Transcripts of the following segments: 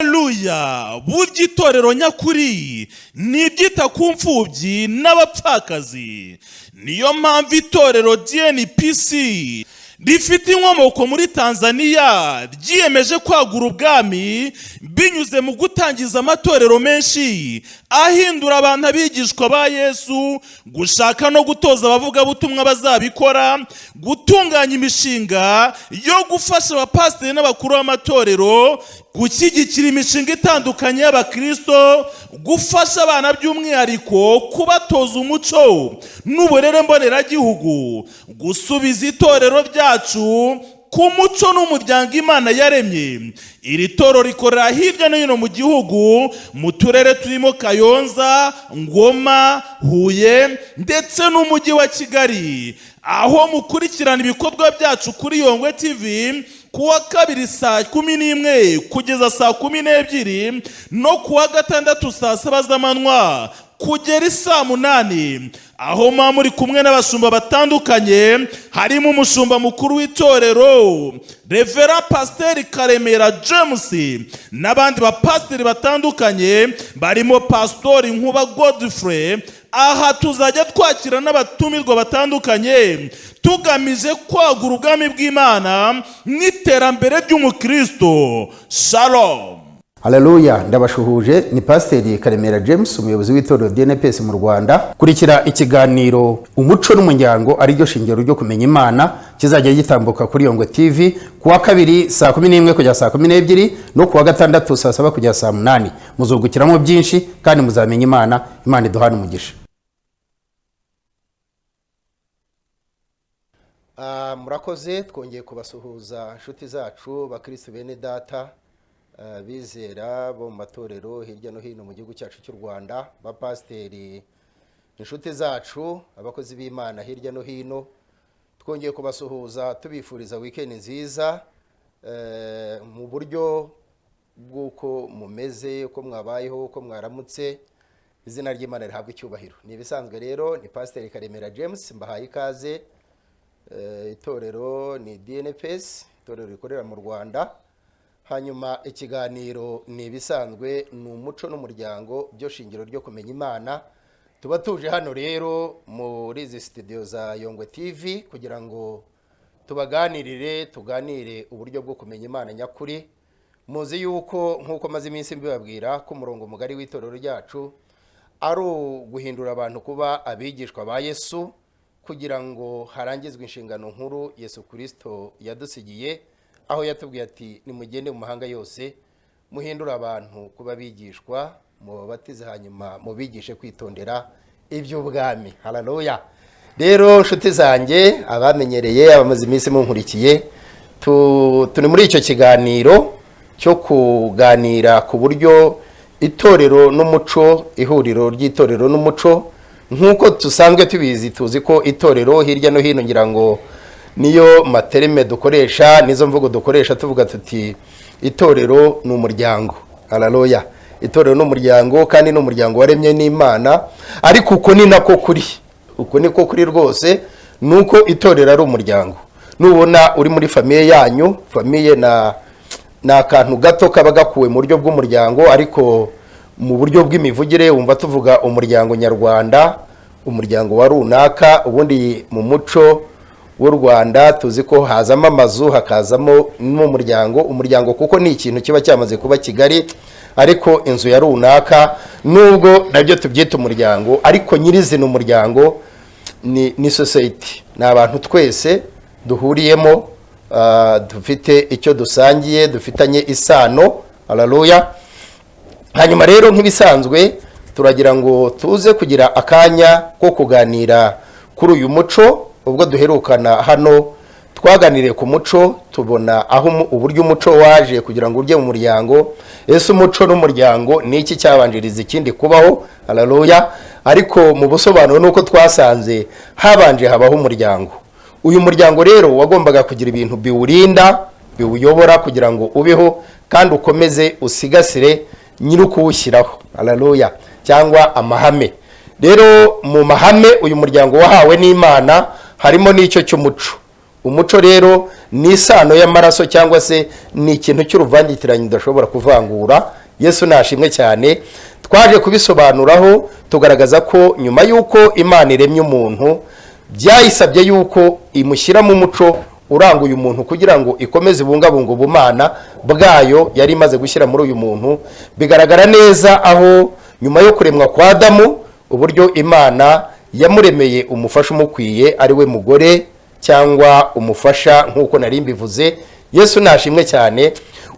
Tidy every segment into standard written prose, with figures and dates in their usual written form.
Haleluya! Burya itorero nyakuri ni iryita ku mfubyi n'abapfakazi. Niyo mpamvu itorero DNPC rifite inkomoko muri Tanzania ryiyemeje kwagura ubwami binyuze mu gutangiza amatorero menshi ahindura abantu abigishwa ba Yesu, gushaka no gutoza abavugabutumwa bazabikora, gutunganya imishinga yo gufasha abapasiteri n'abakuru b'amatorero, gushyigikira imishinga itandukanye y'abakristo, gufasha abana by'umwihariko kubatoza umuco n'uburere mboneragihugu, gusubiza itorero ryacu ku muco n'umuryango Imana yaremye. Iri toro rikorera hirya no hino mu gihugu, mu turere turimo Kayonza, Ngoma, Huye ndetse n'umujyi wa Kigali, aho mukurikirana ibikorwa byacu kuri Yongwe TV kuwa kabiri saa 11 kugeza saa 12 no kuwa gatandatu saa 7 z'amanywa kugera saa 8, aho muri kumwe n'abashumba batandukanye, harimo umushumba mukuru w'itorero Reverend Pasteur Karemera James n'abandi bapasiteri batandukanye barimo Pastor Nkuba Godfrey. Aha tuzajya twakira n'abatumirwa batandukanye tugamije kwagura ubwami bw'Imana n'iterambere ry'umukristo. Shalom. Haleluya, ndabashuhuje. Ni Pasteur Karemera James, umuyobozi w'itorero DNPS mu Rwanda. Kurikira ikiganiro umuco n'umuryango ari ryo shingiro ryo kumenya Imana, kizajya gitambuka kuri Yongwe TV kuwa kabiri saa 11 kugera saa 12 no kuwa gatandatu saa 7 kugera saa 8. Muzungukiramo byinshi kandi muzamenya Imana. Imana iduhane umugisha. Murakoze. Twongeye kubasuhuza inshuti zacu bakristo bene data, bizera bo mu matorero hirya no hino mu gihugu cyacu cy'u Rwanda, bapasiteri, inshuti zacu, abakozi b'Imana hirya no hino. Twongeye kubasuhuza tubifuriza weekend nziza, mu buryo bw'uko mumeze, uko mwabayeho, uko mwaramutse. Izina ry'Imana rihabwa icyubahiro. Ni ibisanzwe rero, ni Pasteur Karemera James, mbahaye ikaze. Itorero ni DNPS, itorero rikorera mu Rwanda. Hanyuma ikiganiro ni ibisanzwe, ni umuco n'umuryango byo shingiro ryo kumenya Imana. Tuba tuje hano rero muri izi studio za Yongwe TV kugira ngo tubaganirire, tuganire uburyo bwo kumenya Imana nyakuri. Muzi yuko nkuko maze iminsi mbibabwira ko umurongo mugari w'itorero ryacu ari guhindura abantu kuba abigishwa ba Yesu, kugira ngo harangizwe inshingano nkuru Yesu Kristo yadusigiye, aho yatubwiye ati nimugende mu mahanga yose muhindura abantu kuba bigishwa, mubabatize hanyuma mubigishe kwitondera iby'ubwami. Haleluya. Rero nshuti zanjye, abamenyereye, abamaze iminsi munkurikiye, turi muri icyo kiganiro cyo kuganira ku buryo itorero n'umuco, ihuriro ry'itorero n'umuco. Nkuko tusanzwe tubizi, tuzi ko itorero hirya no hino ngira ngo niyo materime dukoresha, nizo mvugo dukoresha tuvuga tuti itorero ni umuryango. Haleluya. Itorero ni umuryango, kandi ni umuryango waremye n'Imana. Ariko uko ni nako kuri, uko niko kuri rwose, nuko itorero ari umuryango. Nubona uri muri famiye yanyu, famiye na akantu gato kaba gakuwe mu buryo bw'umuryango, ariko mu buryo bw'imivugire wumva tuvuga umuryango nyarwanda, umuryango wa runaka. Ubundi mu muco w'u Rwanda tuzi ko hazamo amazu, hakazamo n'umuryango. Umuryango kuko ni ikintu kiba cyamaze kuba kigari, ariko inzu ya runaka nubwo nabyo tubyita umuryango, ariko nyirizina umuryango ni society, ni abantu twese duhuriyemo, dufite icyo dusangiye, dufitanye isano. Haleluya. Hanyuma rero nk'ibisanzwe turagira ngo tuze kugira akanya ko kuganira kuri uyu muco. Ubwo duherukana hano twaganiriye ku muco, tubona aho uburyo umuco waje kugira ngo urye mu muryango. Ese umuco n'umuryango ni iki cyabanjiriza ikindi kubaho? Haleluya. Ariko mu busobanuro nuko twasanze habanje habaho umuryango. Uyu muryango rero wagombaga kugira ibintu biwurinda, biwuyobora kugira ngo ubeho kandi ukomeze usigasire nyirukuwushyiraho. Haleluya. Cyangwa amahame. Rero mu mahame uyu muryango wahawe n'Imana harimo n'icyo cy'umuco. umuco rero ni isano y'amaraso cyangwa se ni ikintu cy'uruvangitiranye udashobora kuvangura. Yesu nashimwe cyane. Twaje kubisobanuraho tugaragaza ko nyuma y'uko Imana iremye umuntu byayisabye yuko imushyira mu muco uranguye umuntu kugira ngo ikomeze ibungabunga ubumana bwayo yari imaze gushyira muri uyu muntu. Bigaragara neza aho nyuma yo kuremwa kwa Adamu uburyo Imana yamuremeye umufasha umukwiye ari we mugore cyangwa umufasha nk'uko nari mbivuze. Yesu nashimwe cyane,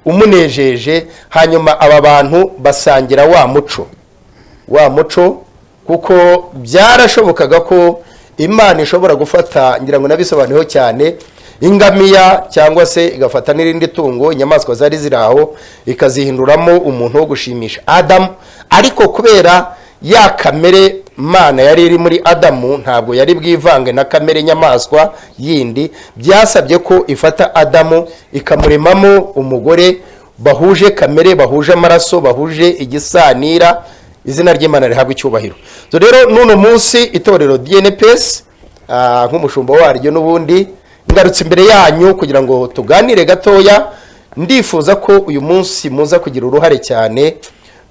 umunejeje. Hanyuma aba bantu basangira wa muco kuko byarashobokaga ko Imana ishobora gufata, ngira ngo nabisobanuyeho cyane, ingamiya cyangwa se igafata n'irindi tungo, inyamaswa zari ziraho, ikazihinduramo umuntu wo gushimisha Adamu. Ariko kubera ya kamere Mana yari iri muri Adamu ntabwo yari bwivange na kamere nyamaswa yindi, byasabye ko ifata Adamu ikamuremamo umugore bahuje kamere, bahuje amaraso, bahuje igisanira. Izina ry'Imana rihabwa icyubahiro. So rero nuno munsi itorero DNPS nk'umushumba waryo n'ubundi ngarutse imbere yanyu kugira ngo tuganire gatoya. Ndifuza ko uyu munsi muza kugira uruhare cyane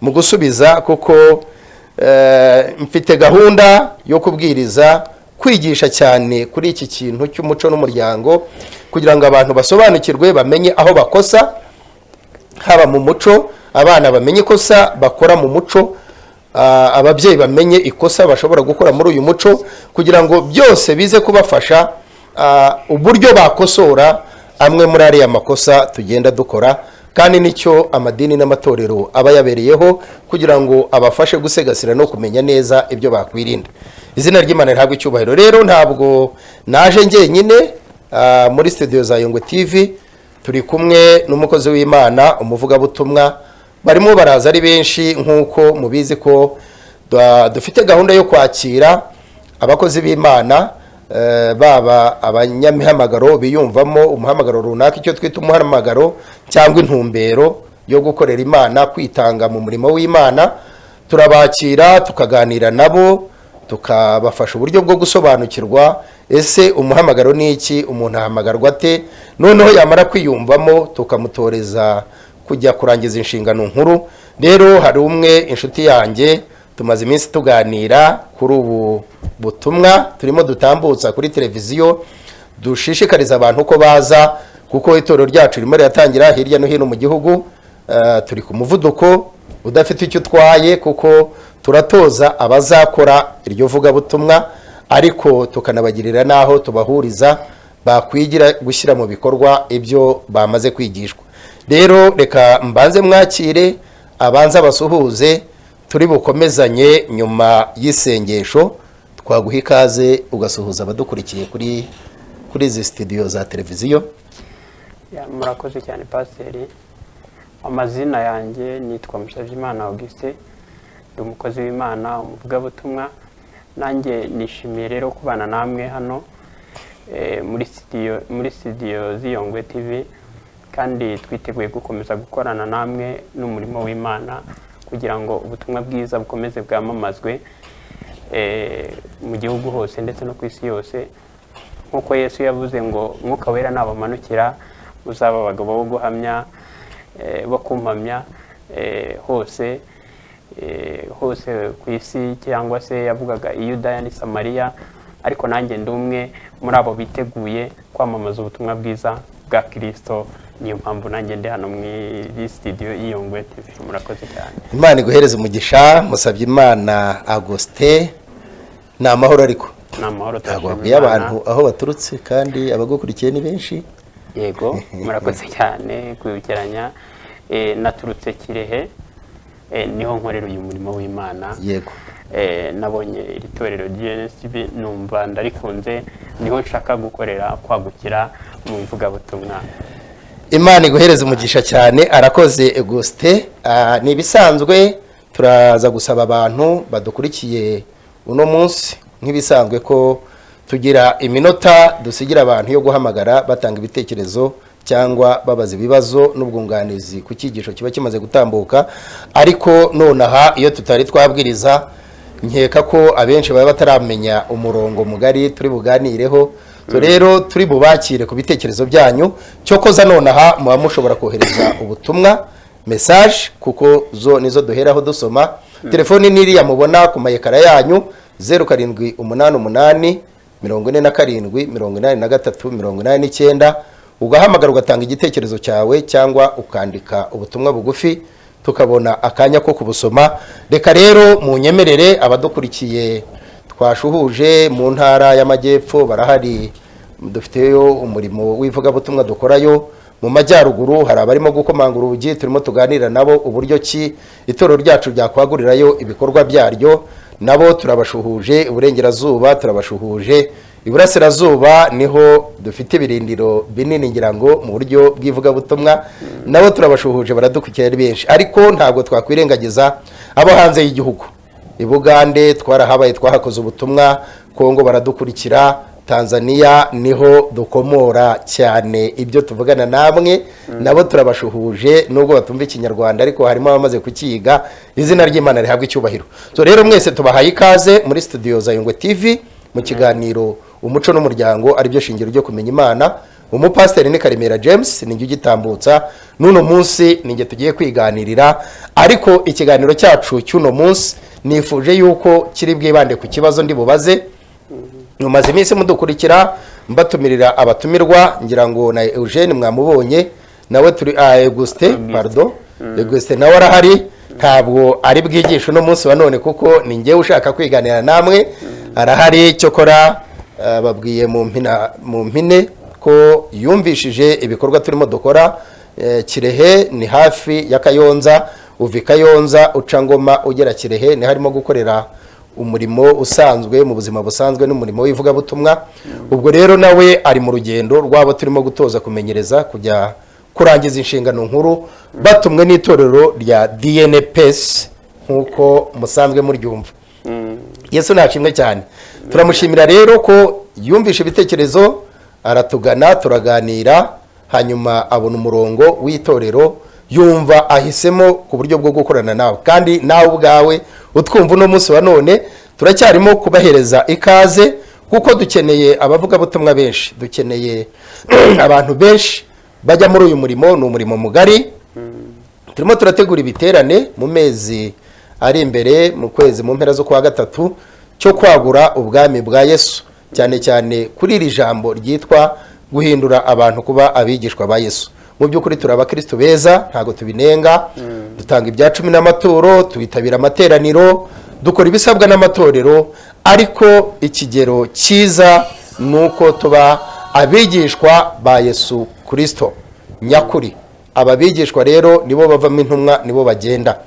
mu gusubiza, kuko mfite gahunda yo kubwiriza, kwigisha cyane kuri iki kintu cy'umuco n'umuryango kugira ngo abantu basobanukirwe, bamenye aho bakosa haba mu muco, abana bamenye ikosa bakora mu muco, ababyeyi bamenye ikosa bashobora gukora muri uyu muco, kugira ngo byose bize kubafasha uburyo bakosora amwe muri ariya makosa tugenda dukora. Kandi nicyo amadini n'amatorero aba yabereyeho, kugira ngo abafashe gusegasira no kumenya neza ibyo bakwirinda. Izina ry'Imana rihabwa icyubahiro. Rero ntabwo naje njyenyine, muri studio za Yongwe TV turi kumwe n'umukozi w'Imana, umuvugabutumwa. Barimo baraza ari benshi nk'uko mubizi ko dufite gahunda yo kwakira abakozi b'Imana, baba abanyamihamagaro biyumvamo umuhamagaro runaka, icyo twita umuhamagaro cyangwa intumbero yo gukorera Imana, kwitanga mu murimo w'Imana. Turabakira tukaganira nabo, tukabafasha uburyo bwo gusobanukirwa ese umuhamagaro ni iki, umuntu ahamagarwa ate, noneho yamara kwiyumvamo tukamutoreza kujya kurangiza inshingano nkuru. Rero hari umwe inshuti yanjye tumaze iminsi tuganira kuri ubu butumwa turimo dutambutsa kuri televiziyo, dushishikariza abantu ko baza, kuko itorero ryacu ririmo riratangira hirya no hino mu gihugu. Turi ku muvuduko udafite icyo utwaye, kuko turatoza abazakora iryo vugabutumwa, ariko tukanabagirira naho tubahuriza bakwigira gushyira mu bikorwa ibyo bamaze kwigishwa. Rero reka mbanze mwakire, abanza basuhuze, turi bukomezanye nyuma y'isengesho. Twaguha ikaze ugasuhuza abadukurikiye kuri izi studio za televiziyo. Murakoze cyane pasiteri. Amazina yanjye nitwa Musabyimana Auguste, ndi umukozi w'Imana, umuvugabutumwa. Nanjye nishimiye rero kubana namwe hano muri studio z'Iyongwe TV, kandi twiteguye gukomeza gukorana namwe n'umurimo w'Imana kugira ngo ubutumwa bwiza bukomeze bwamamazwe mu gihugu hose ndetse no ku isi yose. Nk'uko Yesu yavuze ngo Mwuka Wera nabamanukira uzaba abagabo bo guhamya, bo kumpamya hose ku isi, cyangwa se yavugaga i Yudaya n'i Samariya. Ariko nanjye ndi umwe muri abo biteguye kwamamaza ubutumwa bwiza bwa Kristo. Niyo mpamvu nanjye ndi hano muri studio y'Iyongwe TV. Murakoze cyane. Imana iguhereze umugisha. Musabyimana Auguste, ni amahoro. Ariko ni amahoro, twabwiye abantu aho baturutse kandi abagukurikiye ni benshi. Yego, murakoze cyane kwibukiranya. Naturutse Kirehe, niho nkorera uyu murimo w'Imana. Yego. Nabonye iri torero DNSTV numva ndarikunze, niho nshaka gukorera, kwagukira mu mvugabutumwa. Imana iguhereze umugisha cyane. Arakoze Auguste. Ni bisanzwe turaza gusaba abantu badukurikiye uno munsi nk'ibisanzwe ko tugira iminota dusigira abantu yo guhamagara batanga ibitekerezo cyangwa babaza ibibazo n'ubwunganizi ku cyigisho kiba kimaze gutambuka. Ariko nonaha iyo tutari twabwiriza, nkeka ko abenshi baba bataramenya umurongo mugari turi buganireho. so rero turi bubakire ku bitekerezo byanyu cyo koza nonaha muba mushobora kohereza ubutumwa message kuko zo nizo duheraho dusoma telefoni niriya mubona ku mayekara yanyu 0788 47 ugahamagara ugatanga igitekerezo cyawe cyangwa ukandika ubutumwa bugufi tukabona akanya ko kubusoma. Reka rero mu nyemerere abadukurikiye twashuhuje mu ntara y'amajyepfo barahari, dufiteyo umurimo w'ivuga butumwa dukorayo. Mu majyaruguru hari abarimo gukomangura ubugi, turimo tuganira nabo uburyo ki itorero ryacu ryakwagurirayo ibikorwa byaryo, nabo turabashuhuje. Iburengerazuba turabashuhuje, iburasirazuba niho dufite ibirindiro binini ngira ngo mu buryo bw'ivuga butumwa, nabo turabashuhuje baradukurikiye ari benshi. Ariko ntabwo twakwirengagiza abo hanze y'igihugu. I Bugande twarahabaye, twahakoze ubutumwa. Kongo baradukurikira, Tanzania niho dukomora cyane ibyo tuvugana namwe, nabo turabashuhuje nubwo batumva ikinyarwanda ariko harimo abamaze kukiga. Izina ry'Imana rihabwa icyubahiro. So rero mwese tubahaye ikaze muri studio za Yungwe TV mu kiganiro umuco n'umuryango ari byo shingiro ryo kumenya Imana. Umupasiteri ni Karemera James ninjye ugitambutsa. Nuno munsi ninjye tugiye kwiganirira, ariko ikiganiro cyacu cy'uno munsi nifuje yuko kiri bwibande ku kibazo ndi bubaze. Mumaze iminsi mudukurikira mbatumirira abatumirwa, ngira ngo na Eugene mwamubonye, nawe turi Auguste nawe arahari. Ntabwo ari bwigisho no munsi wa none kuko ni ngewe ushaka kwiganira namwe. Arahari cyokora babwiye mu mpine ko yumvishije ibikorwa turimo dukora. Kirehe ni hafi ya Kayonza, uvi Kayonza uca Ngoma ugera Kirehe, ni harimo gukorera umurimo usanzwe mu buzima busanzwe n'umurimo w'ivuga butumwa. Ubwo rero nawe ari mu rugendo rwabo turimo gutoza kumenyereza kujya kurangiza inshingano nkuru batumwe n'itorero rya DNPS nkuko musanzwe muryumva. Yesu nashimwe cyane. Turamushimira rero ko yumvisha ibitekerezo, aratugana turaganira, hanyuma abona umurongo w'itorero, yumva ahisemo ku buryo bwo gukorana nawe. Kandi nawe ubwawe utwumva no munsi wa none turacyarimo kubahereza ikaze kuko dukeneye abavuga butumwa benshi, dukeneye abantu benshi bajya muri uyu murimo. Ni umurimo mugari. Turimo turategura ibiterane mu mezi ari imbere, mu kwezi mu mpera zo kwa gatatu, cyo kwagura ubwami bwa Yesu, cyane cyane kuri iri jambo ryitwa guhindura abantu kuba abigishwa ba Yesu. Mu by'ukuri turi abakristo beza, ntago tubinenga. Dutanga ibya 10 n'amaturo, tubitabira amateraniro, dukora ibisabwa n'amatorero, ariko ikigero cyiza nuko tuba abigishwa ba Yesu Kristo nyakuri. Ababigishwa rero nibo bavamo intumwa, nibo bagenda,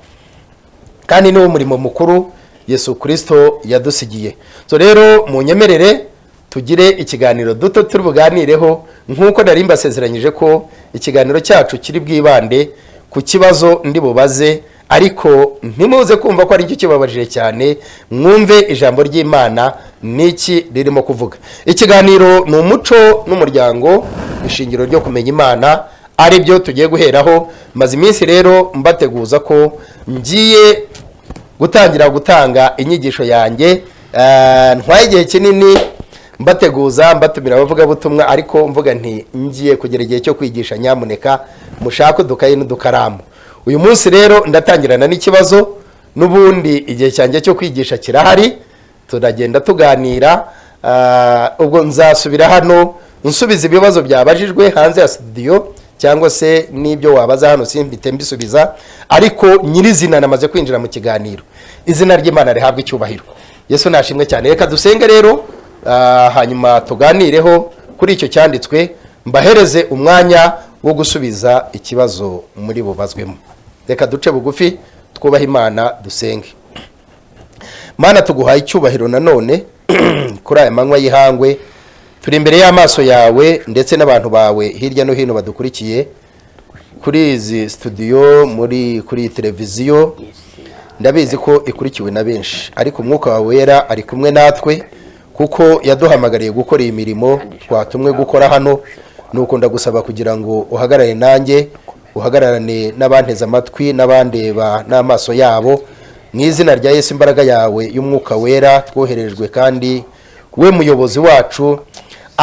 kandi niwo murimo mukuru Yesu Kristo yadusigiye. So rero mu nyemerere tugire ikiganiro duto turi buganireho, nkuko nari mbasezeranyije ko ikiganiro cyacu kiri bwibande ku kibazo ndi bubaze, ariko ntimuze kumva ko ari cyo kibabajije cyane. Mwumve ijambo ry'Imana niki ririmo kuvuga. Ikiganiro ni umuco n'umuryango, ishingiro ryo kumenya Imana, ari byo tugiye guheraho. Maze iminsi rero mbateguza ko ngiye gutangira gutanga inyigisho yanjye. Ntwaye igihe kinini mbateguza, mbatumira abavuga butumwa, ariko mvuga nti ngiye kugera igihe cyo kwigisha, nyamuneka mushaka udukayi n'udukaramu. Uyu munsi rero ndatangirana n'ikibazo, n'ubundi igihe cyanjye cyo kwigisha kirahari, turagenda tuganira. Ubwo nzasubira hano nsubiza ibibazo byabajijwe hanze ya studio, cyangwa se n'ibyo wabaza hano simbite mbisubiza, ariko nyirizina namaze kwinjira mu kiganiro. Izina ry'Imana rihabwa icyubahiro. Yesu nashimwe cyane. Reka dusenge rero, hanyuma tuganireho kuri icyo cyanditswe, mbahereze umwanya wo gusubiza ikibazo muri bubazwemo. Reka duce bugufi twubaha Imana dusenge. Mana, tuguhaye icyubahiro nanone kuri aya manywa y'ihangwe, turi imbere y'amaso yawe ndetse n'abantu bawe hirya no hino badukurikiye kuri izi studio, kuri televiziyo. Ndabizi ko ikurikiwe na benshi, ariko umwuka wawe wera ari kumwe natwe kuko yaduhamagariye gukora iyi mirimo twatumwe gukora hano. Nuko ndagusaba kugira ngo uhagarare nanjye, uhagararane n'abanteze amatwi n'abandeba n'amaso yabo, mu izina rya Yesu. Imbaraga yawe y'umwuka wera twoherejwe, kandi we muyobozi wacu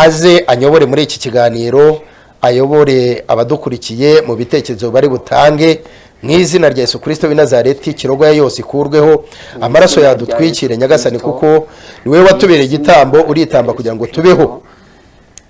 aze anyobore muri iki kiganiro, ayobore abadukurikiye mu bitekerezo bari butange. Mu izina rya Yesu Kristo w'i Nazareti, kirogoya yose ikurweho, amaraso yadutwikire Nyagasani, kuko ni wowe watubereye igitambo, uritamba kugira ngo tubeho.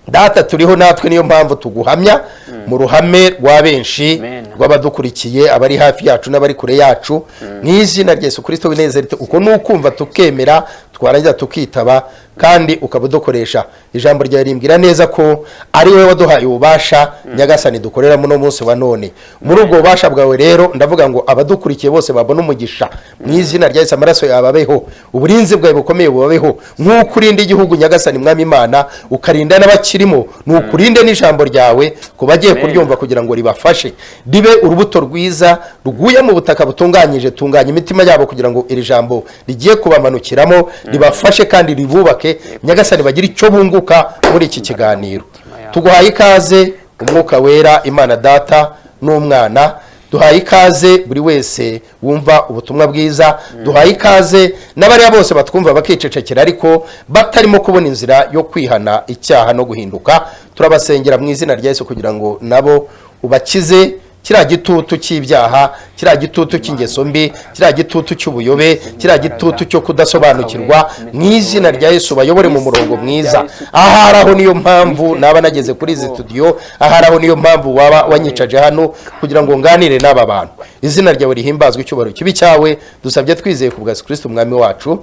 Data, turiho natwe, niyo mpamvu tuguhamya mu ruhame rwa benshi rw'abadukurikiye, abari hafi yacu n'abari kure yacu. Mu izina rya Yesu Kristo w'i Nazareti, uko nukumva tukemera, twarangiza tukitaba, kandi ukaba udukoresha. Ijambo ryawe rimbwira neza ko ari wowe waduhaye ububasha Nyagasani dukoreramo no munsi wa none. Muri ubwo bubasha bwawe rero ndavuga ngo abadukurikiye bose babone umugisha. Mu izina rya Yesu, amaraso yawe abeho, uburinzi bwawe bukomeye bubabeho, nk'uko urinda igihugu Nyagasani Mwami Imana, ukarinda n'abakirimo, nukurinde n'ijambo ryawe ku bagiye kuryumva, kugira ngo ribafashe, ribe urubuto rwiza ruguye mu butaka butunganyije. Tunganya imitima yabo kugira ngo iri jambo rigiye kubamanukiramo ribafashe kandi ribubake Nyagasani, bagira icyo bunguka muri iki kiganiro. Tuguhaye ikaze umwuka wera, Imana Data n'Umwana. Duhaye ikaze buri wese wumva ubutumwa bwiza. Duhaye ikaze n'abariya bose batwumva bakicecekera ariko batarimo kubona inzira yo kwihana icyaha no guhinduka. Turabasengera mu izina rya Yesu kugira ngo nabo ubakize kiriya gitutu cy'ibyaha, kiriya gitutu cy'ingeso mbi, kiriya gitutu cy'ubuyobe, kiriya gitutu cyo kudasobanukirwa. Mu izina rya Yesu bayobore mu murongo mwiza. Ahari aho niyo mpamvu naba nageze kuri izi studio, ahari aho niyo mpamvu waba wanyicaje hano kugira ngo nganire n'aba bantu. Izina ryawe rihimbazwe, icyubahiro kibi cyawe, dusabye twizeye ku bwa Yesu Kristo umwami wacu.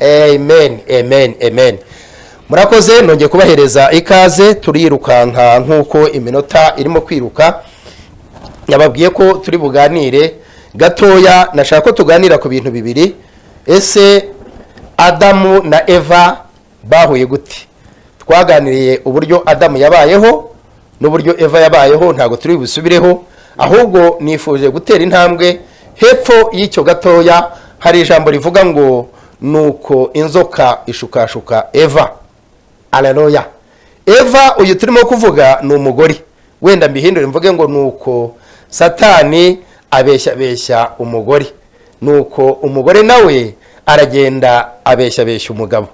Amen, amen, amen. Murakoze, nongeye kubahereza ikaze. Turirukanka nk'uko iminota irimo kwiruka. Yababwiye ko turi buganire gatoya. Nashaka ko tuganira ku bintu bibiri. Ese Adamu na Eva bahuye gute? Twaganiriye uburyo Adamu yabayeho n'uburyo Eva yabayeho, ntago turi busubireho, ahubwo nifuje gutera intambwe hepfo y'icyo gatoya. Hari ijambo rivuga ngo nuko inzoka ishukashuka Eva. Haleluya. Eva uyu turimo kuvuga ni umugore. Wenda mbihindure mvuge ngo nuko Satani abeshya umugore, nuko umugore nawe aragenda abeshya umugabo,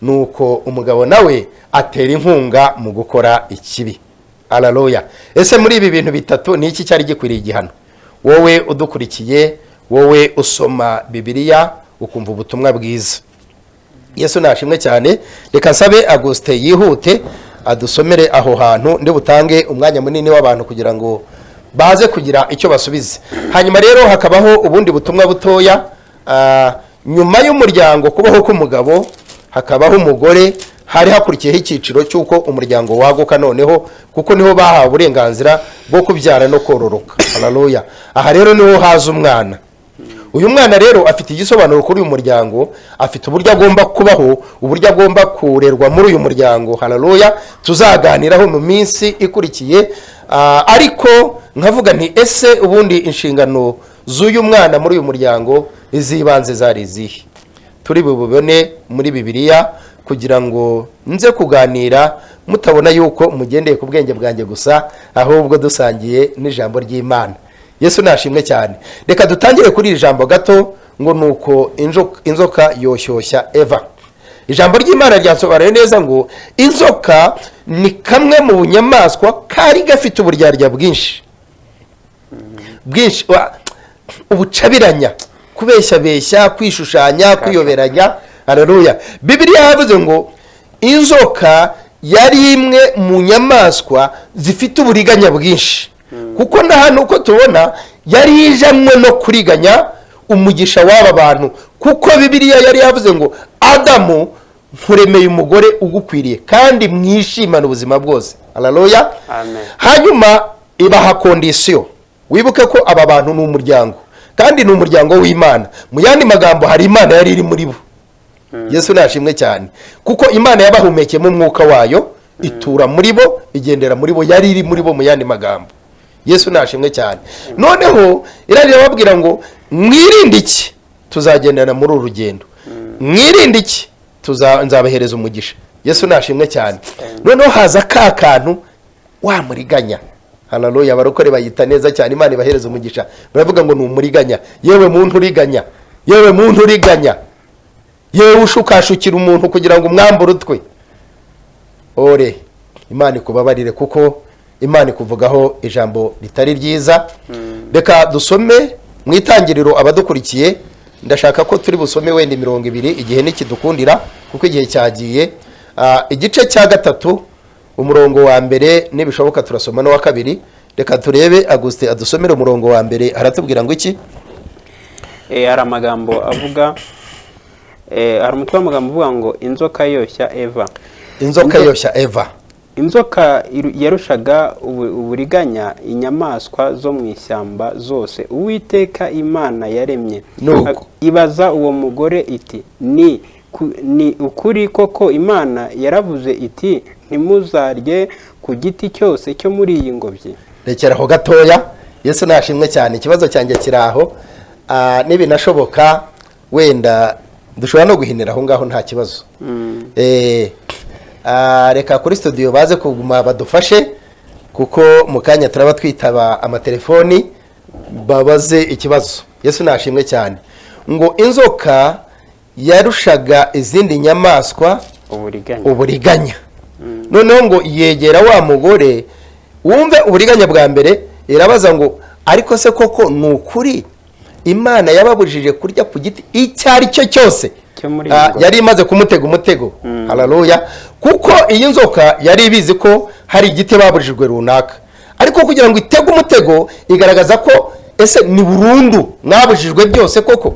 nuko umugabo nawe atera inkunga mu gukora ikibi. Haleluya. Ese muri ibi bintu bitatu ni iki cyari gikwiriye igihano? Wowe udukurikiye, wowe usoma Bibiliya ukumva ubutumwa bwiza. Yesu nashimwe cyane. Reka nsabe Auguste yihute adusomere aho hantu, ndi butange umwanya munini w'abantu kugira ngo baze kugira icyo basubize. Hanyuma rero hakabaho ubundi butumwa butoya. Nyuma y'umuryango kubaho k'umugabo hakabaho umugore, hari hakurikiyeho icyiciro cy'uko umuryango waguka noneho, kuko niho bahawe uburenganzira bwo kubyara no kororoka. Haleluya. Aha rero niho haza umwana. Uyu mwana rero afite igisobanuro kuri uyu muryango, afite uburyo agomba kubaho, uburyo agomba kurerwa muri uyu muryango. Haleluya. Tuzaganiraho mu minsi ikurikiye. Ariko nkavuga nti ese ubundi inshingano z'uyu mwana muri uyu muryango izibanze zari izihe? Turi bubone muri Bibiliya kugira ngo nze kuganira mutabona yuko mugendeye ku bwenge bwanjye gusa, ahubwo dusangiye n'ijambo ry'Imana. Yesu nashimwe cyane. Reka dutangire kuri iri jambo gato ngo nuko inzoka yoshyushya Eva. Ijambo ry'Imana ryasobanuye neza ngo inzoka ni kamwe mu nyamaswa kari gafite uburyarya bwinshi, ubucabiranya, kubeshya, kwishushanya, kwiyoberanya. Haleluya. Bibiliya yavuze ngo inzoka yari imwe mu nyamaswa zifite uburiganya bwinshi, kuko na hano uko tubona yari ijamwe no kuriganya umugisha w'aba bantu, kuko Bibiliya yari yavuze ngo Adamu nkuremeye umugore ugukwiriye kandi mwishimana ubuzima bwose. Haleluya. Amen. Hanyuma ibaha kondisiyo. Wibuke ko aba bantu ni umuryango, kandi ni umuryango w'Imana. Mu yandi magambo hari Imana yari iri muri bo. Yesu nashimwe cyane, kuko Imana yabahumekeyemo umwuka wayo, itura muri bo, igendera muri bo, yari iri muri bo mu yandi magambo. Yesu nashimwe cyane. Noneho irari babwira ngo mwirinde iki, tuzagendana muri uru rugendo. Mwirinde iki, nzabahereza umugisha. Yesu nashimwe cyane. Noneho haza ka kantu wamuriganya. Haleluya. Abarokore bayita neza cyane, Imana ibahereza umugisha. Baravuga ngo ni umuriganya. Yewe muntu uriganya, yewe muntu uriganya, yewe ushukashukira umuntu kugira ngo umwambure utwe. ore Imana ikubabarire kuko Imana ikuvugaho ijambo ritari ryiza. Reka dusome mu itangiriro abadukurikiye, ndashaka ko turi busome wenda 200 igihe nikidukundira kuko igihe cyagiye. Igice cya 3 umurongo wa mbere nibishoboka turasoma no wa kabiri. Reka turebe Augustin adusomere umurongo wa mbere, aratubwira ngo iki? hari amagambo avuga hari umutwe w'amagambo uvuga ngo inzoka yoshya Eva. Inzoka yoshya Eva. Inzoka yarushaga uburiganya inyamaswa zo mu ishyamba zose Uwiteka Imana yaremye. Ibaza uwo mugore iti, ni ukuri koko Imana yaravuze iti ntimuzarye ku giti cyose cyo muri iyi ngobyi? Rekeraho gatoya, Yesu nashimwe cyane. Ikibazo cyanjye kiraho, nibinashoboka wenda dushobora no guhinira aho ngaho nta kibazo. Reka kuri studio baze kuguma badufashe kuko mu kanya turaba twitaba amatelefoni babaze ikibazo. Yesu nashimwe cyane. Ngo inzoka yarushaga izindi nyamaswa uburiganya. Noneho ngo yegera wa mugore, wumve uburiganya bwa mbere, irabaza ngo ariko se koko ni ukuri Imana yababujije kurya ku giti icyari cyo cyose? Yari imaze kumutega umutego. Haleluya. Kuko iyi nzoka yari ibizi ko hari igiti babujijwe runaka, ariko kugira ngo itege umutego igaragaza ko ese ni burundu mwabujijwe byose koko.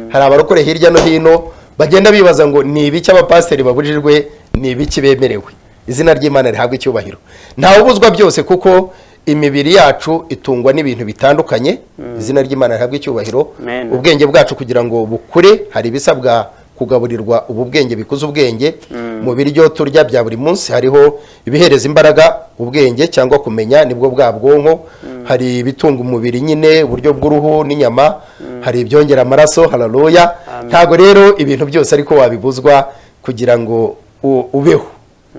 Hari abarokore hirya no hino bagenda bibaza ngo ni ibiki abapasiteri babujijwe, ni ibiki bemerewe. Izina ry'Imana rihabwa icyubahiro. Nta ubuzwa byose kuko imibiri yacu itungwa n'ibintu bitandukanye. Izina ry'Imana rihabwa icyubahiro. Ubwenge bwacu kugira ngo bukure hari bisabwa kugaburirwa ubu bwenge bikuza ubwenge. Mu biryo turya bya buri munsi hariho ibihereza imbaraga ubwenge cyangwa kumenya, nibwo bwa bwonko. Hari ibitunga umubiri nyine uburyo bw'uruhu n'inyama, hari ibyongera amaraso. Haleluya. Ntago rero ibintu byose ariko wabibuzwa kugira ngo ubeho.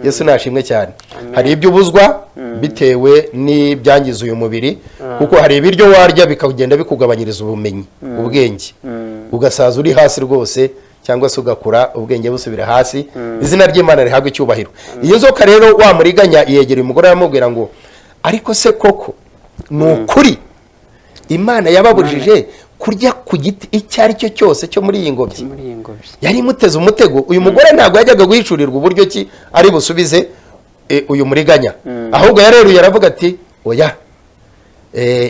Yesu nashimwe cyane. Hari ibyo ubuzwa bitewe n'ibyangiza uyu mubiri, kuko hari ibiryo warya bikagenda bikugabanyiriza ubumenyi, ubwenge, ugasaza uri hasi rwose, cyangwa se ugakura ubwenge busubira hasi. Izina ry'Imana rihabwa icyubahiro. Iyo nzoka rero wamuriganya yegera umugore aramubwira ngo ariko se koko ni ukuri Imana yababujije kurya ku giti icyari cyo cyose cyo muri iyi ngobyi? Yari imuteze umutego. Uyu mugore ntabwo yajyaga guhishurirwa uburyo ki ari busubize uyu muriganya, ahubwo yareruye aravuga ati oya,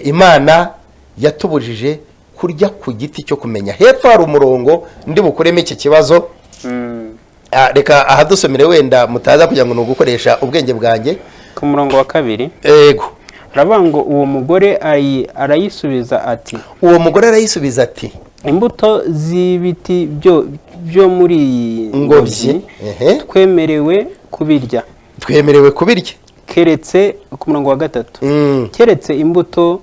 Imana yatubujije kurya ku giti cyo kumenya. Hepfo hari umurongo ndi bukuremo iki kibazo. Reka ahadusomere wenda mutaza kugira ngo nugukoresha ubwenge bwanjye. Ku murongo wa 2 yego rabango uwo mugore arayisubiza ati, uwo mugore arayisubiza ati, imbuto z'ibiti byo muri iyi ngobyi twemerewe kubirya. Twemerewe kubirya keretse, ku murongo wa 3, keretse imbuto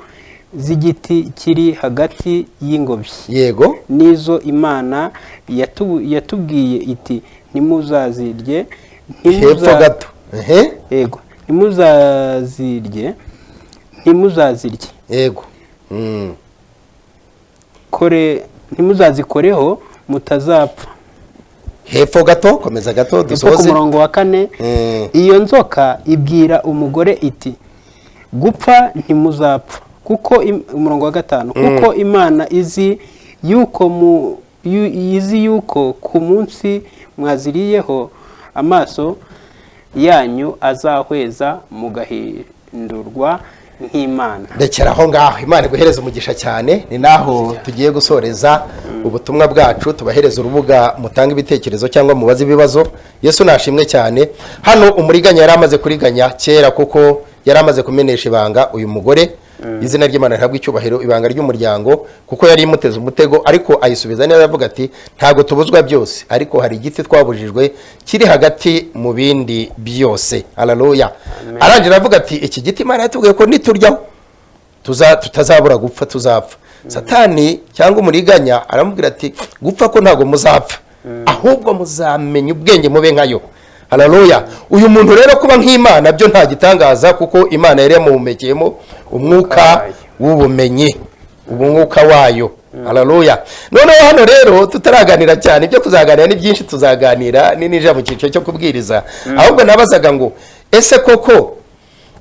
z'igiti kiri hagati y'ingobyi. Yego. Nizo Imana yatubwiye iti ntimuzazirye. Hepfo gato. Yego. Ntimuzazirye. Yego. Ntimuzazikoreho mutazapfa. Hepfo gato, komeza gato dusoze. Ku murongo wa 4, iyo nzoka ibwira umugore iti gupfa ntimuzapfa, kuko umurongo wa 5, kuko Imana izi yuko ku munsi mwaziriyeho amaso yanyu azahweza mugahindurwa nk'Imana. Rekera aho ngaho. Imana iguhereza umugisha cyane. Ni naho tugiye gusoreza ubutumwa bwacu. Tubahereza urubuga mutanga ibitekerezo cyangwa mubaze ibibazo. Yesu nashimwe cyane. Hano umuriganya yari amaze kuriganya kera kuko yari amaze kumenesha ibanga uyu mugore. Izina ry'Imana rihabwa icyubahiro. Ibanga ry'umuryango kuko yari imuteze umutego, ariko ayisubiza neza avuga ati ntago tubuzwa byose, ariko hari igiti twabujijwe kiri hagati mu bindi byose. Haleluya. Arangira avuga ati iki giti Imana yatubwiye ko nituryaho tutazabura gupfa, tuzapfa. Satani cyangwa umuriganya aramubwira ati gupfa ko ntago muzapfa, ahubwo muzamenya ubwenge mube nkayo. Haleluya. Uyu muntu rero kuba nk'Imana byo nta gitangaza, kuko Imana yari yamuhumekeyemo umwuka w'ubumenyi, umwuka wayo. haleluya. Noneho hano rero tutaraganira cyane, ibyo kuzaganira ni byinshi, tuzaganira ninija mu cyiciro cyo kubwiriza. Ahubwo nabazaga ngo ese koko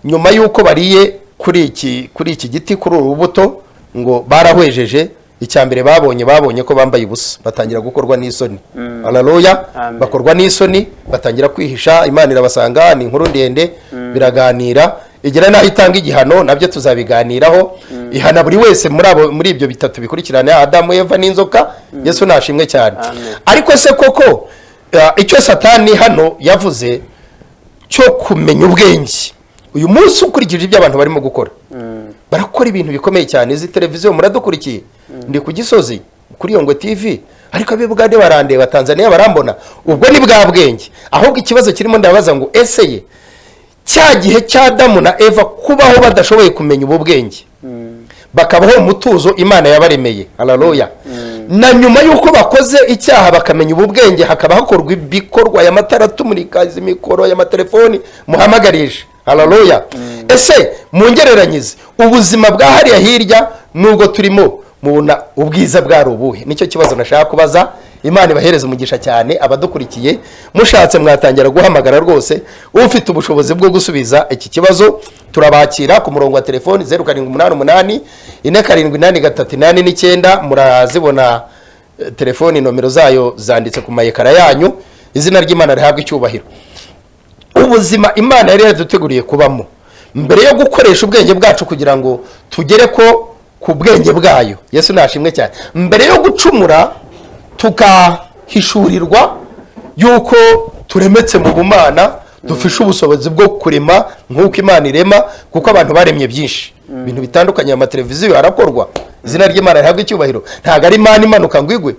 nyuma y'uko bariye kuri iki giti, kuri urubuto, ngo barahwejeje, icyambere babonye ko bambaye ubusa, batangira gukorwa n'isoni. Haleluya. Bakorwa n'isoni, batangira kwihisha. Imana irabasanga, ni inkuru ndende, biraganira, igera naho itanga igihano, nabyo tuzabiganiraho. Ihana buri wese muri ibyo bitatu bikurikirana, Adamu, Eva n'inzoka. Yesu nashimwe cyane. Ariko se koko icyo Satani hano yavuze cyo kumenya ubwenge, uyu munsi ukurikije ibyo abantu barimo gukora, barakora ibintu bikomeye cyane. Izi televiziyo muradukurikiye, ndi ku Gisozi kuri Yongwe TV, ariko abibugande barandeba, Tanzania barambona. Ubwo ni bwa bwenge. Ahubwo ikibazo kirimo ndabaza ngo ese ye cya gihe cya Adamu na Eva kubaho badashoboye kumenya ubu bwenge, bakabaho umutuzo Imana yabaremeye, haleluya, na nyuma y'uko bakoze icyaha bakamenya ubu bwenge, hakaba hakorwa ibikorwa y'amatara tumurika, imikoro y'amatelefoni muhamagarisha, haleluya. Ese mungereranyize ubuzima bwa hariya hirya nubwo turimo, mubona ubwiza bwari ubuhe? Nicyo kibazo nashaka kubaza. Imana ibahereze umugisha cyane. Abadukurikiye mushatse mwatangira guhamagara rwose, ufite ubushobozi bwo gusubiza iki kibazo turabakira ku murongo wa telefoni 0788 478389. Murazibona telefoni, nomero zayo zanditse ku mayekara yanyu. Izina ry'Imana rihabwa icyubahiro. Ubuzima Imana yari yaduteguriye kubamo, mbere yo gukoresha ubwenge bwacu kugira ngo tugere ku bwenge bwayo, Yesu nashimwe cyane, mbere yo gucumura tukahishurirwa yuko turemetse mu bumana, dufishe ubushobozi bwo kurema nk'uko Imana irema, kuko abantu baremye byinshi, ibintu bitandukanye. Amateleviziyo arakorwa, izina ry'Imana rihabwa icyubahiro. Ntabwo ari Imana imanuka ngo igwe,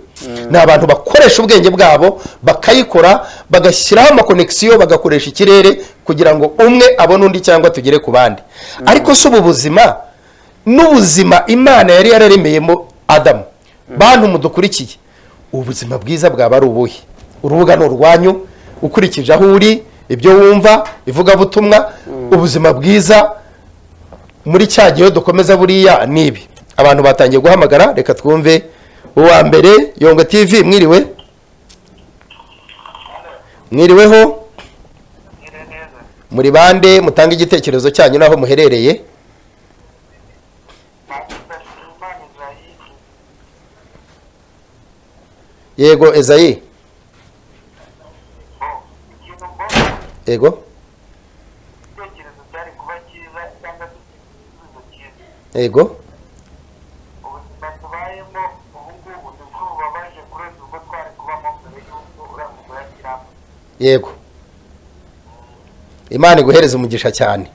ni abantu bakoresha ubwenge bwabo bakayikora, bagashyiraho amakonekisiyo, bagakoresha ikirere kugira ngo umwe abone undi cyangwa tugere ku bandi. Ariko si ubu buzima n'ubuzima Imana yari yararemeyemo Adamu, bantu mudukurikiye, ubuzima bwiza bwaba ari ubuhe? Urubuga ni urwanyu, ukurikije aho uri, ibyo wumva, ivugabutumwa. Ubuzima bwiza muri cya gihe dukomeza buriya nibi. Abantu batangiye guhamagara, reka twumve uwa mbere. Yongwe TV, mwiriwe? Mwiriweho? Muri bande? Mutanga igitekerezo cyanyu naho muherereye. Yego Ezayi. Yego. Yego. Yego. Imana iguhereze umugisha cyane.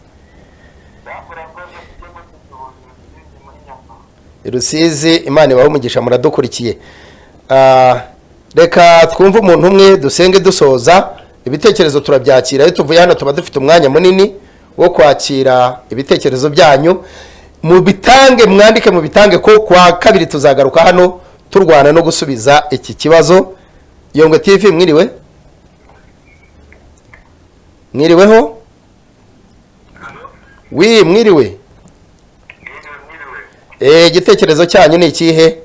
Rusizi, Imana ibahe umugisha, muradukurikiye. Reka twumve umuntu umwe dusenge dusoza. Ibitekerezo turabyakira, iyo tuvuye hano tuba dufite umwanya munini wo kwakira ibitekerezo byanyu. Mu bitange, mwandike mu bitange, ko kwa kabiri tuzagaruka hano turwana no gusubiza iki kibazo. Yongwe TV, mwiriwe? Mwiriweho? Wi, mwiriwe? Igitekerezo cyanyu ni ikihe?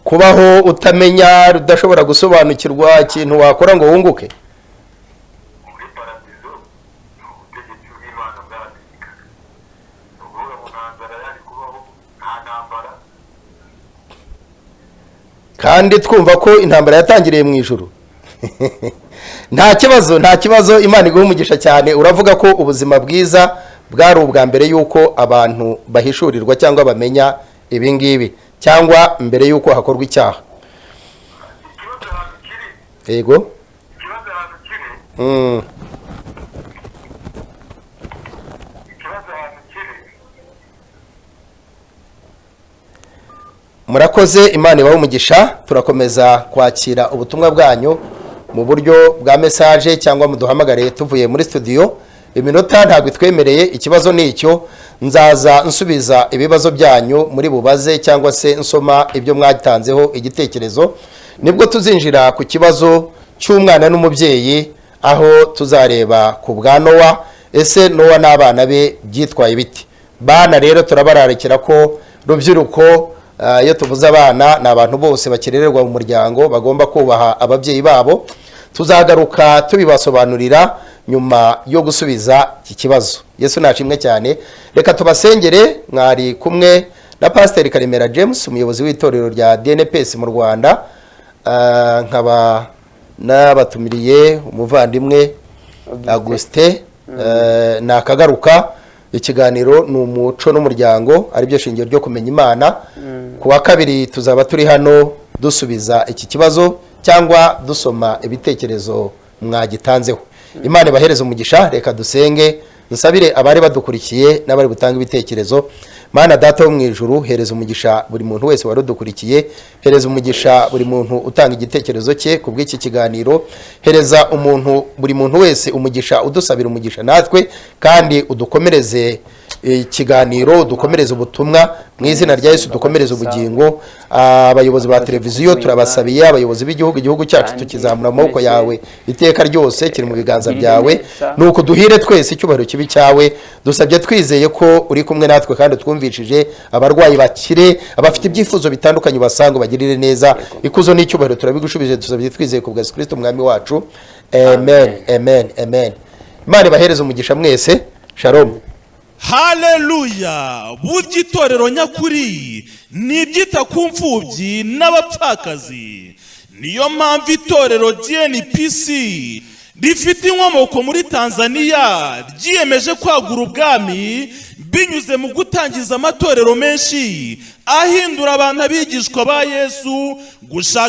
Kubaho utamenya, udashobora gusobanukirwa ikintu wakora ngo wunguke. Kandi twumva ko intambara yatangiriye mu ijuru. Nta kibazo, Imana iguhe umugisha cyane. Uravuga ko ubuzima bwiza bwari ubwa mbere yuko abantu bahishurirwa cyangwa bamenya ibi ngibi, cyangwa mbere yuko hakorwa icyaha. Yego. Murakoze, Imana ibahe umugisha. Turakomeza kwakira ubutumwa bwanyu mu buryo bwa message cyangwa muduhamagare tuvuye muri studio. Iminota ntabwo itwemereye, ikibazo ni icyo. Nzaza nsubiza ibibazo byanyu muri bubaze cyangwa se nsoma ibyo mwatanzeho igitekerezo, nibwo tuzinjira ku kibazo cy'umwana n'umubyeyi, aho tuzareba ku bwa Nowa. Ese Nowa n'abana be byitwaye biti? Bana rero turabararikira ko rubyiruko, iyo tuvuze abana ni abantu bose bakirererwa mu muryango, bagomba kubaha ababyeyi babo. Tuzagaruka tubibasobanurira nyuma yo gusubiza iki kibazo. Yesu nashimwe cyane. Reka tubasengere. Mwari kumwe na Pastor Karemera James, umuyobozi w'itorero rya DNPS mu Rwanda. Nkaba nabatumiriye umuvandimwe Augustin nakagaruka. Ikiganiro ni umuco n'umuryango, ari byo shingiro ryo kumenya Imana. Ku wa kabiri tuzaba turi hano dusubiza iki kibazo cyangwa dusoma ibitekerezo mwagitanzeho. Imana ibahereze umugisha. Reka dusenge, dusabire abari badukurikiye n'abari gutanga ibitekerezo. Mana Data wo mu ijuru, hereza umugisha buri muntu wese waradukurikiye, hereza umugisha buri muntu utanga igitekerezo cye ku bw'iki kiganiro, hereza buri muntu wese umugisha, udusabira umugisha natwe, kandi udukomereze ikiganiro, dukomereze ubutumwa mu izina rya Yesu, dukomereze ubugingo. Abayobozi ba televiziyo turabasabiye, abayobozi b'igihugu cyacu tukizamura amaboko yawe, iteka ryose kiri mu biganza byawe. Nuko duhire twese, icyubahiro kibi cyawe. Dusabye twizeye ko uri kumwe natwe kandi twumvishije. Abarwayi bakire, abafite ibyifuzo bitandukanye basanga bagirire neza. Ikuzo n'icyubahiro turabigushubije, dusabye twizeye ku bwa Yesu Kristo umwami wacu. Amen, amen, amen. Imana ibahereze umugisha mwese. Shalom. Haleluya! Burya itorero nyakuri ni ibyita ku mfubyi n'abapfakazi. Niyo mpamvu itorero DNPC rifite inkomoko muri Tanzania ryiyemeje kwagura ubwami binyuze mu gutangiza amatorero menshi ahindura abantu abigishwa ba Yesu, gushaka